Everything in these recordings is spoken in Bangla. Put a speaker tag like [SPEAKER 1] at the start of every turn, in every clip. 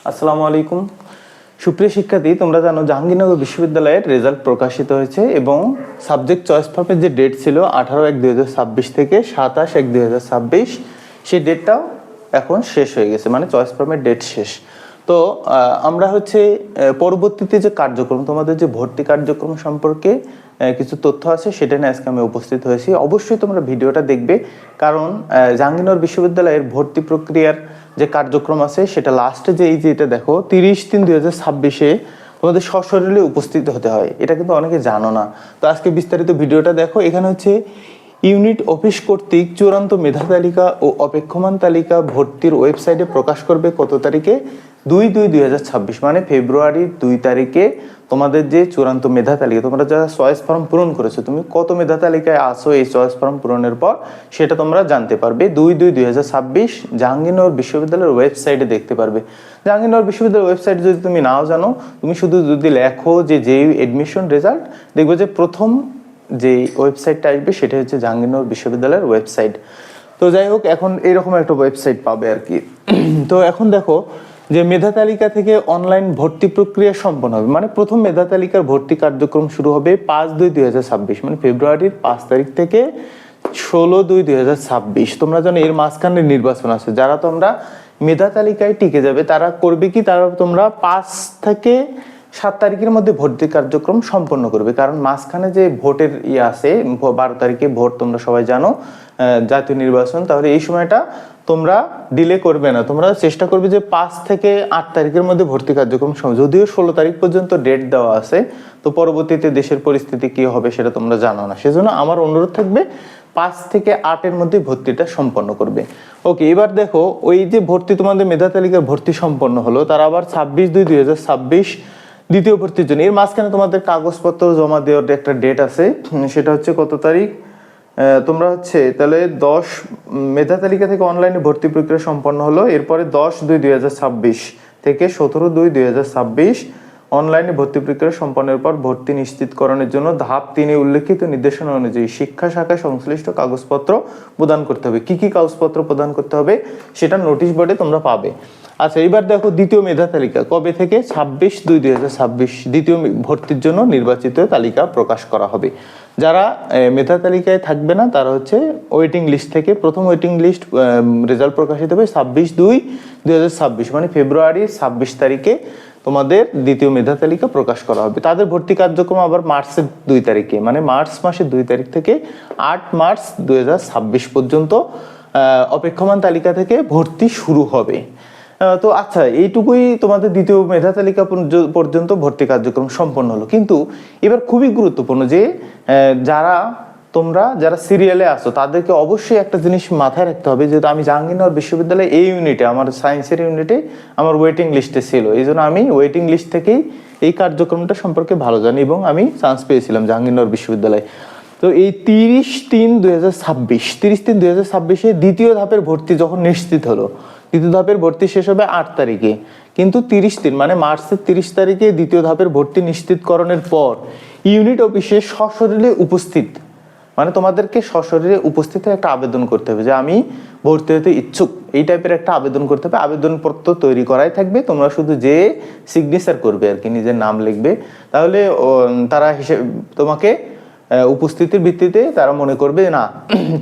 [SPEAKER 1] আসসালামু আলাইকুম। সুপ্রিয় শিক্ষার্থী, তোমরা জানো জাহাঙ্গীরনগর বিশ্ববিদ্যালয়ের রেজাল্ট প্রকাশিত হয়েছে এবং সাবজেক্ট চয়েস ফর্মের যে ডেট ছিল 18/1/2026 থেকে 27/1/2026, সেই ডেটটাও এখন শেষ হয়ে গেছে, মানে চয়েস ফর্মের ডেট শেষ। তো আমরা পরবর্তীতে যে কার্যক্রম, তোমাদের যে ভর্তি কার্যক্রম সম্পর্কে কিছু তথ্য আছে সেটা নিয়ে আজকে আমি উপস্থিত হয়েছি। অবশ্যই তোমরা ভিডিওটা দেখবে, কারণ জাহাঙ্গীরনগর বিশ্ববিদ্যালয়ের ভর্তি প্রক্রিয়ার যে কার্যক্রম আছে সেটা লাস্টে যে এটা দেখো 30/3/2026 তোমাদের সশরীরে উপস্থিত হতে হয়। এটা কিন্তু অনেকে জানো না। তো আজকে বিস্তারিত ভিডিওটা দেখো। এখানে ইউনিট অফিস কর্তৃক চূড়ান্ত মেধা তালিকা ও অপেক্ষমান তালিকা ভর্তির ওয়েবসাইটে প্রকাশ করবে কত তারিখে? 2/2/2026, মানে ফেব্রুয়ারির 2 তারিখে তোমাদের যে চূড়ান্ত মেধা তালিকা, তোমরা যারা চয়েস ফর্ম পূরণ করেছো, তুমি কত মেধা তালিকায় আসো এই চয়েস ফর্ম পূরণের পর সেটা তোমরা জানতে পারবে 2/2/2026 জাহাঙ্গীরনগর বিশ্ববিদ্যালয়ের ওয়েবসাইটে দেখতে পারবে। জাহাঙ্গীরনগর বিশ্ববিদ্যালয়ের ওয়েবসাইট যদি তুমি নাও জানো, তুমি শুধু যদি লেখো যে এডমিশন রেজাল্ট, দেখবে যে প্রথম যে ওয়েবসাইটটা আসবে সেটা হচ্ছে জাহাঙ্গীরনগর বিশ্ববিদ্যালয়ের ওয়েবসাইট। তো যাই হোক, এখন এরকম একটা ওয়েবসাইট পাবে আর কি। তো এখন দেখো যে মেধা তালিকা থেকে অনলাইন ভর্তি প্রক্রিয়া সম্পন্ন হবে, মানে প্রথম মেধা তালিকার ভর্তি কার্যক্রম শুরু হবে 5/2/2026, মানে ফেব্রুয়ারির 5 তারিখ থেকে 16/2/2026। তোমরা জানো এর মাঝখানে নির্বাচন আছে। যারা তোমরা মেধা তালিকায় টিকে যাবে তারা করবে কি, তারা তোমরা 5 থেকে 7 তারিখের মধ্যে ভর্তি কার্যক্রম সম্পন্ন করবে, কারণ মাঝখানে যে ভোটের আছে 12 তারিখে ভোট, তোমরা সবাই জানো জাতীয় নির্বাচন। তাহলে এই সময়টা তোমরা ডিলে করবে না, তোমরা চেষ্টা করবে যে 5 থেকে 8 তারিখের মধ্যে ভর্তি কার্যক্রম, যদিও 16 তারিখ পর্যন্ত ডেট দেওয়া আছে। তো পরবর্তীতে দেশের পরিস্থিতি কি হবে সেটা তোমরা জানো না, সেজন্য আমার অনুরোধ থাকবে 5 থেকে 8-এর মধ্যে ভর্তিটা সম্পন্ন করবে। ওকে, এবার দেখো ওই যে ভর্তি তোমাদের মেধা তালিকার ভর্তি সম্পন্ন হলো, তার আবার 26/2/2026 দ্বিতীয় ভর্তির জন্য এর মাঝখানে তোমাদের কাগজপত্র জমা দেওয়ার একটা ডেট আছে। সেটা হচ্ছে কত তারিখ? তোমরা তাহলে 10 মেধা তালিকা থেকে অনলাইনে ভর্তি প্রক্রিয়া সম্পন্ন হলো। এরপরে 10/2/2026 থেকে 17/2/2026 অনলাইনে ভর্তি প্রক্রিয়া সম্পন্নের পর ভর্তি নিশ্চিতকরণের জন্য ধাপ 3-এ উল্লেখিত নির্দেশনা অনুযায়ী শিক্ষা শাখায় সংশ্লিষ্ট কাগজপত্র প্রদান করতে হবে। কি কি কাগজপত্র প্রদান করতে হবে সেটা নোটিশ বোর্ডে তোমরা পাবে। আচ্ছা, এবার দেখো দ্বিতীয় মেধা তালিকা কবে থেকে? 26/2/2026 দ্বিতীয় ভর্তির জন্য নির্বাচিত তালিকা প্রকাশ করা হবে। যারা মেধা তালিকায় থাকবে না তারা ওয়েটিং লিস্ট থেকে, প্রথম ওয়েটিং লিস্ট রেজাল্ট প্রকাশিত হবে 26/2/2026, মানে ফেব্রুয়ারির 26 তারিখে তোমাদের দ্বিতীয় মেধা তালিকা প্রকাশ করা হবে। তাদের ভর্তি কার্যক্রম আবার মার্চের 2 তারিখে, মানে মার্চ মাসের 2 তারিখ থেকে 8 মার্চ 2026 পর্যন্ত অপেক্ষমান তালিকা থেকে ভর্তি শুরু হবে। তো আচ্ছা, এইটুকুই তোমাদের দ্বিতীয় মেধা তালিকা পর্যন্ত ভর্তি কার্যক্রম সম্পন্ন হলো। কিন্তু এবার খুবই গুরুত্বপূর্ণ যে যারা সিরিয়ালে আসো তাদেরকে অবশ্যই একটা জিনিস মাথায় রাখতে হবে, যেহেতু আমি জাহাঙ্গীরনগর বিশ্ববিদ্যালয়ে এই ইউনিটে, আমার সায়েন্সের ইউনিটে আমার ওয়েটিং লিস্টে ছিল, এই জন্য আমি ওয়েটিং লিস্ট থেকেই এই কার্যক্রমটা সম্পর্কে ভালো জানি এবং আমি চান্স পেয়েছিলাম জাহাঙ্গীরনগর বিশ্ববিদ্যালয়ে। তো এই 30/3/2026 দ্বিতীয় ধাপের ভর্তি যখন নিশ্চিত হলো, দ্বিতীয় ধাপের ভর্তি শেষ হবে 8 তারিখে, কিন্তু 30 দিন মানে মার্চের 30 তারিখে দ্বিতীয় ধাপের ভর্তি নিশ্চিতকরণের পর ইউনিট অফিসে সশরীরে উপস্থিত, মানে তোমাদেরকে সশরীরে উপস্থিত হয়ে একটা আবেদন করতে হবে যে আমি ভর্তি হতে ইচ্ছুক, এই টাইপের একটা আবেদন করতে হবে। আবেদনপত্র তৈরি করাই থাকবে, তোমরা শুধু যে সিগনেচার করবে আর কি, নিজের নাম লিখবে। তাহলে তারা তোমাকে উপস্থিতির ভিত্তিতে তারা মনে করবে না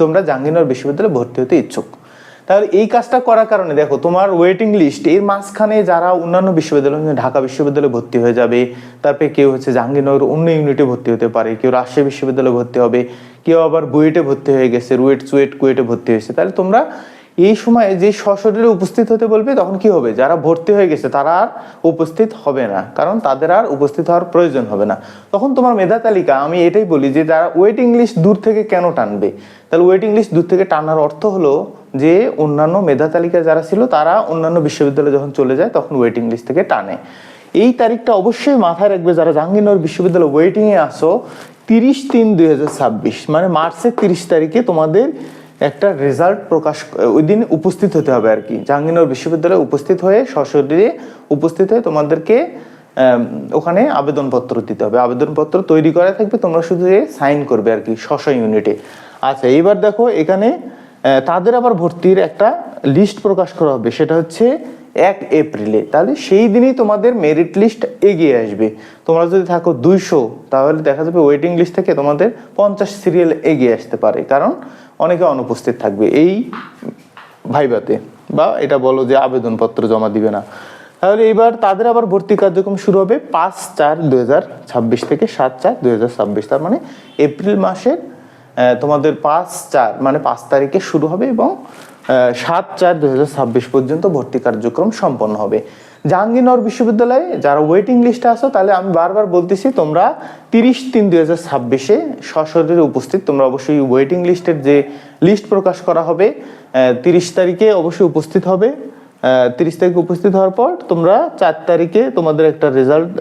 [SPEAKER 1] তোমরা জাহাঙ্গীরনগর বিশ্ববিদ্যালয়ে ভর্তি হতে ইচ্ছুক। তাহলে এই কাজটা করার কারণে দেখো তোমার ওয়েটিং লিস্ট এর মাঝখানে যারা অন্যান্য বিশ্ববিদ্যালয়, ঢাকা বিশ্ববিদ্যালয়ে ভর্তি হয়ে যাবে, তারপরে কেউ জাহাঙ্গীরনগর অন্য ইউনিটে ভর্তি হতে পারে, কেউ রাজশাহী বিশ্ববিদ্যালয়ে ভর্তি হবে, কেউ আবার বুয়েটে ভর্তি হয়ে গেছে, কুয়েটে ভর্তি হয়েছে। তাহলে তোমরা এই সময় যে সশরীরে উপস্থিত হতে বলবে, তখন কি হবে? যারা ভর্তি হয়ে গেছে তারা আর উপস্থিত হবে না, কারণ তাদের আর উপস্থিত হওয়ার প্রয়োজন হবে না। তখন তোমার মেধা তালিকা, আমি এটাই বলি যে যারা ওয়েটিং লিস্ট দূর থেকে কেন টানবে? তাহলে ওয়েটিং লিস্ট দূর থেকে টানার অর্থ হলো যে অন্যান্য মেধা তালিকা যারা ছিল তারা অন্যান্য বিশ্ববিদ্যালয়ে যখন চলে যায় তখন ওয়েটিং লিস্ট থেকে টানে। এই তারিখটা অবশ্যই মাথায় রাখবে যারা জাহাঙ্গীরনগর বিশ্ববিদ্যালয়ে ওয়েটিংয়ে আসো। 30/3/2026 মানে মার্চের 30 তারিখে তোমাদের একটা রেজাল্ট প্রকাশ, ওই দিন উপস্থিত হতে হবে আর কি, জাহাঙ্গীরনগর বিশ্ববিদ্যালয়ে উপস্থিত হয়ে সশরীরে উপস্থিত হয়ে তোমাদেরকে ওখানে আবেদনপত্র দিতে হবে। আবেদনপত্র তৈরি করা থাকবে, তোমরা শুধু সাইন করবে আর কি ইউনিটে। আচ্ছা, এইবার দেখো এখানে তাদের আবার ভর্তির একটা লিস্ট প্রকাশ করা হবে, সেটা 1 এপ্রিলে, তাহলে সেই দিনই তোমাদের মেরিট লিস্ট এগিয়ে আসবে। তোমরা যদি থাকো 200, তাহলে দেখা যাবে ওয়েটিং লিস্ট থেকে তোমাদের 50 সিরিয়াল এগিয়ে আসতে পারে, কারণ অনেকে অনুপস্থিত থাকবে এই ভাইভাতে, বা এটা বলো যে আবেদনপত্র জমা দিবে না। তাহলে এবার তাদের আবার ভর্তি কার্যক্রম শুরু হবে 5/4/2026 থেকে 7/4/2026, তার মানে এপ্রিল মাসের তোমাদের 5/4 মানে 5 তারিখে শুরু হবে এবং 7/4/2026 পর্যন্ত ভর্তি কার্যক্রম সম্পন্ন হবে। জাহাঙ্গীরনগর বিশ্ববিদ্যালয়ে যারা ওয়েটিং লিস্টে আসো, তাহলে আমি বারবার বলতেছি তোমরা 30/3/2026 সশরীরে উপস্থিত। তোমরা অবশ্যই ওয়েটিং লিস্টের যে লিস্ট প্রকাশ করা হবে 30 তারিখে অবশ্যই উপস্থিত হবে। 30 তারিখে উপস্থিত হওয়ার পর তোমরা 4 তারিখে তোমাদের একটা রেজাল্ট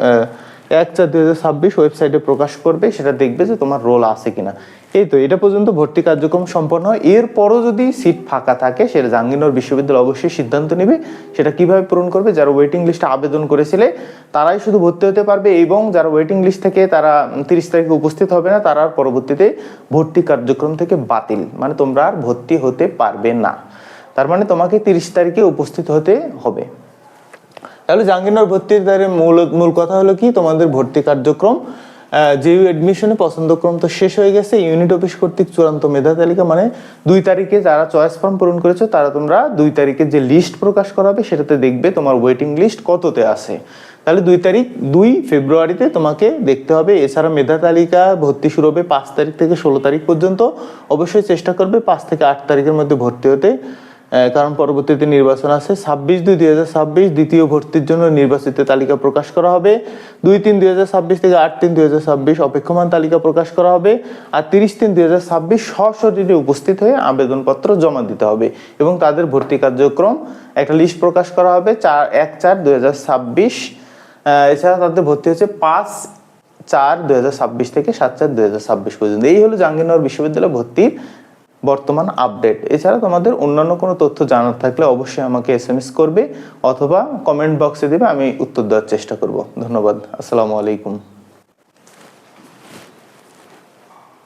[SPEAKER 1] 1/4/2026 ওয়েবসাইটে প্রকাশ করবে, সেটা দেখবে যে তোমার রোল আছে কিনা। এই তো এটা পর্যন্ত ভর্তি কার্যক্রম সম্পন্ন হয়। এরপরও যদি সিট ফাঁকা থাকে, সেটা জাহাঙ্গীরনগর বিশ্ববিদ্যালয় অবশ্যই সিদ্ধান্ত নেবে সেটা কিভাবে পূরণ করবে। যারা ওয়েটিং লিস্টে আবেদন করেছিলে তারাই শুধু ভর্তি হতে পারবে, এবং যারা ওয়েটিং লিস্ট থেকে তারা 30 তারিখে উপস্থিত হবে না, তারা পরবর্তীতে ভর্তি কার্যক্রম থেকে বাতিল, মানে তোমরা আর ভর্তি হতে পারবে না। তার মানে তোমাকে 30 তারিখে উপস্থিত হতে হবে। তাহলে জাহাঙ্গীরনগর ভর্তির দ্বারে মূল কথা হলো কি, তোমাদের ভর্তি কার্যক্রম যেই অ্যাডমিশনে পছন্দক্রম তো শেষ হয়ে গেছে। ইউনিট অফিস কর্তৃক চূড়ান্ত মেধা তালিকা, মানে 2 তারিখে যারা চয়েস ফর্ম পূরণ করেছো তারা তোমরা 2 তারিখে যে লিস্ট প্রকাশ করা হবে সেটাতে দেখবে তোমার ওয়েটিং লিস্ট কততে আছে। তাহলে 2 ফেব্রুয়ারিতে তোমাকে দেখতে হবে। এছাড়া মেধা তালিকা ভর্তি শুরু হবে 5 তারিখ থেকে 16 তারিখ পর্যন্ত। অবশ্যই চেষ্টা করবে 5 থেকে 8 তারিখের মধ্যে ভর্তি হতে, কারণ পরবর্তীতে নির্বাচন আছে। 26/2/2026 দ্বিতীয় ভর্তির জন্য নির্বাচিত তালিকা প্রকাশ করা হবে। 2/3/2026 থেকে 8/3/2026 অপেক্ষমান তালিকা প্রকাশ করা হবে। আর 30/3/2026 সশরীরে উপস্থিত হয়ে আবেদনপত্র জমা দিতে হবে, এবং তাদের ভর্তি কার্যক্রম একটা লিস্ট প্রকাশ করা হবে 1/4/2026। এছাড়া তাদের ভর্তি হচ্ছে 5/4/2026 থেকে 7/4/2026 পর্যন্ত। এই হলো জাহাঙ্গীরনগর বিশ্ববিদ্যালয় ভর্তির বর্তমান আপডেট। এছাড়া তোমাদের অন্যান্য কোনো তথ্য জানার থাকলে অবশ্যই আমাকে SMS করবে অথবা কমেন্ট বক্সে দেবে, আমি উত্তর দেওয়ার চেষ্টা করব। ধন্যবাদ। আসসালামু আলাইকুম।